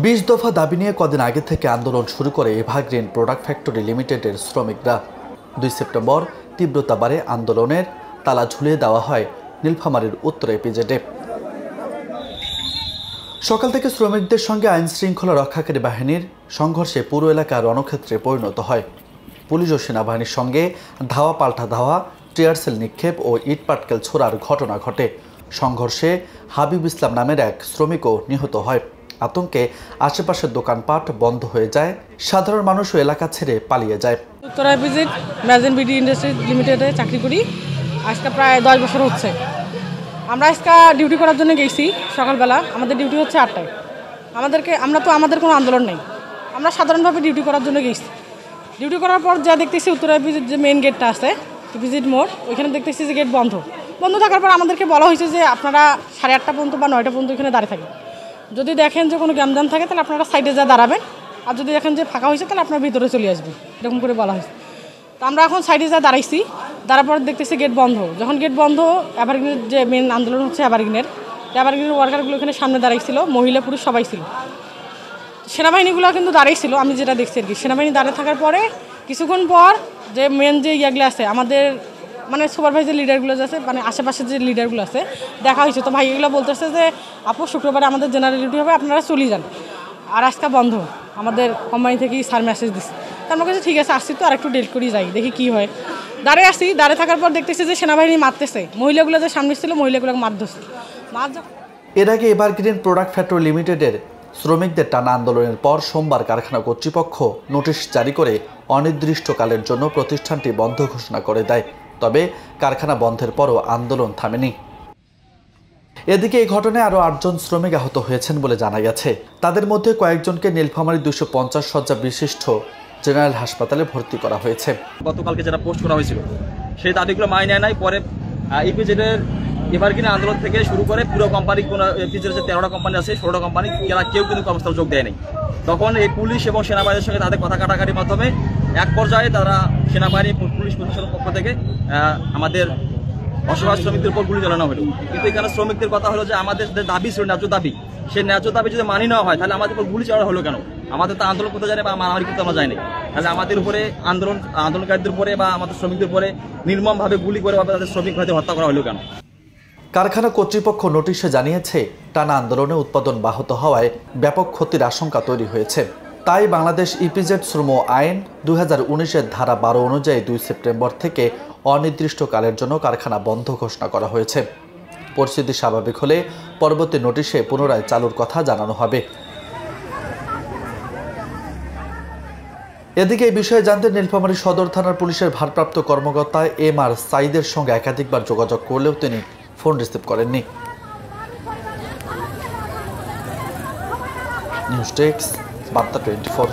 20 দফা দাবি নিয়ে কদিন আগে থেকে আন্দোলন শুরু করে এভারগ্রিন প্রোডাক্ট ফ্যাক্টরি লিমিটেডের শ্রমিকরা। 2 সেপ্টেম্বর তীব্রতা বাড়ে আন্দোলনের, তালা ঝুলিয়ে দেওয়া হয় নীলফামারীর উত্তর ইপিজেডে। সকাল থেকে শ্রমিকদের সঙ্গে আইন শৃঙ্খলা রক্ষাকারী বাহিনীর সংঘর্ষে পুরো এলাকা রণক্ষেত্রে পরিণত হয়। পুলিশ ও সেনাবাহিনীর সঙ্গে ধাওয়া পাল্টা ধাওয়া, টিয়ারশেল নিক্ষেপ ও ইটপাটকেল ছোড়ার ঘটনা ঘটে। সংঘর্ষে হাবিব ইসলাম নামের এক শ্রমিকও নিহত হয়। আতঙ্কে আশেপাশের দোকানপাট বন্ধ হয়ে যায়, সাধারণ মানুষও এলাকা ছেড়ে পালিয়ে যায়। উত্তর ইপিজেড ম্যাজেন বিডি ইন্ডাস্ট্রিজ লিমিটেডে চাকরি করি, আজকে প্রায় 10 বছর হচ্ছে। আমরা আজকে ডিউটি করার জন্য গেছি সকালবেলা। আমাদের ডিউটি হচ্ছে 8টায়। আমাদের কোনো আন্দোলন নেই, আমরা সাধারণভাবে ডিউটি করার জন্য গেছি। ডিউটি করার পর যা দেখতেছি উত্তর ইপিজেড যে মেইন গেটটা আছে, ইপিজেড মোড়, ওইখানে দেখতেছি যে গেট বন্ধ থাকার পর আমাদেরকে বলা হয়েছে যে আপনারা 8:30 পর্যন্ত বা 9টা পর্যন্ত এখানে দাঁড়িয়ে থাকেন। যদি দেখেন যে কোনো গ্যামজাম থাকে তাহলে আপনারা সাইডে যা দাঁড়াবেন, আর যদি দেখেন যে ফাঁকা হয়েছে তাহলে আপনারা ভিতরে চলে আসবেন, এরকম করে বলা হয়েছে। তো আমরা এখন সাইডে যা দাঁড়াইছি, দাঁড়ার পর দেখতেছি গেট বন্ধ। যখন গেট বন্ধ, এভারগ্রিনের যে মেন আন্দোলন হচ্ছে এভারগ্রিনের ওয়ার্কারগুলো এখানে সামনে দাঁড়াইছিল, মহিলা পুরুষ সবাই ছিল। সেনাবাহিনীগুলো কিন্তু দাঁড়াইছিল, আমি যেটা দেখছি আর কি। সেনাবাহিনী দাঁড়িয়ে থাকার পরে কিছুক্ষণ পর যে মেন যে ইয়াগুলো আছে আমাদের, মানে সুপারভাইজার লিডারগুলো আছে, মানে আশেপাশের যে লিডারগুলো আছে, দেখা হয়েছে। তো ভাই এগুলো বলতেছে যে আপু শুক্রবারে আমাদের জেনারেল ডিউটি হবে, আপনারা চলে যান, আর আজকে বন্ধ। আমাদের কোম্পানি থেকেই স্যার মেসেজ দিচ্ছে। তার আমার কাছে ঠিক আছে, আসছি তো আর একটু ডেট করেই যাই, দেখি কী হয়। দাঁড়িয়ে থাকার পর দেখতেছি যে সেনাবাহিনী মারতেছে, মহিলাগুলো যে সামনে ছিল মহিলাগুলোকে মার ধরছে। এর আগে এভারগ্রিন প্রোডাক্ট ফ্যাক্টরি লিমিটেডের শ্রমিকদের টানা আন্দোলনের পর সোমবার কারখানা কর্তৃপক্ষ নোটিশ জারি করে অনির্দিষ্টকালের জন্য প্রতিষ্ঠানটি বন্ধ ঘোষণা করে দেয়। তবে কারখানা বন্ধের পরও আন্দোলন থামেনি। এদিকে এই ঘটনায় আরও 8 জন শ্রমিক আহত হয়েছেন বলে জানা গেছে। তাদের মধ্যে কয়েকজনকে নীলফামারী 250 শয্যা বিশিষ্ট জেনারেল হাসপাতালে ভর্তি করা হয়েছে। গতকালকে যারা পোস্ট করা হয়েছিল সেই দাবিগুলো মাইনে নেয় নাই। পরে ইপিজেডের এভারগ্রিন আন্দোলন থেকে শুরু করে পুরো কোম্পানি, কোনো ইপিজেডের যে 13টা কোম্পানি আছে, 16টা কোম্পানি, এরা কেউ কিন্তু কর্মস্থলে যোগ দেয় নাই। তখন এই পুলিশ এবং সেনাবাহিনীর সঙ্গে তাদের কথা কাটাকাটির মাধ্যমে এক পর্যায়ে তারা সেনাবাহিনী, পুলিশ প্রশাসনের পক্ষ থেকে আমাদের অসহায় শ্রমিকদের উপর গুলি চালানো হলো। কিন্তু এখানে শ্রমিকদের কথা হলো যে আমাদের যে দাবি ছিল, ন্যায্য দাবি, সেই ন্যায্য দাবি যদি মানি নেওয়া হয় তাহলে আমাদের উপর গুলি চালানো হলো কেন? আমাদের তো আন্দোলন করতে জানি বা মারামারি করতে আমরা যাইনি, তাহলে আমাদের উপরে আন্দোলনকারীদের উপরে বা আমাদের শ্রমিকদের উপরে নির্মমভাবে গুলি করে তাদের শ্রমিক ভাইদের হত্যা করা হলো কেন? কারখানা কর্তৃপক্ষ নোটিশে জানিয়েছে, টানা আন্দোলনে উৎপাদন ব্যাহত হওয়ায় ব্যাপক ক্ষতির আশঙ্কা তৈরি হয়েছে। তাই বাংলাদেশ ইপিজেড শ্রম আইন 2019-এর ধারা 12 অনুযায়ী 2 সেপ্টেম্বর থেকে অনির্দিষ্টকালের জন্য কারখানা বন্ধ ঘোষণা করা হয়েছে। পরিস্থিতি স্বাভাবিক হলে পরবর্তী নোটিশে পুনরায় চালুর কথা জানানো হবে। এদিকে এই বিষয়ে জানতে নীলফামারী সদর থানার পুলিশের ভারপ্রাপ্ত কর্মকর্তা MR সাইদের সঙ্গে একাধিকবার যোগাযোগ করলেও তিনি ফোন রিসিভ করেননি। নিউজ ডেস্ক, বার্তা 24।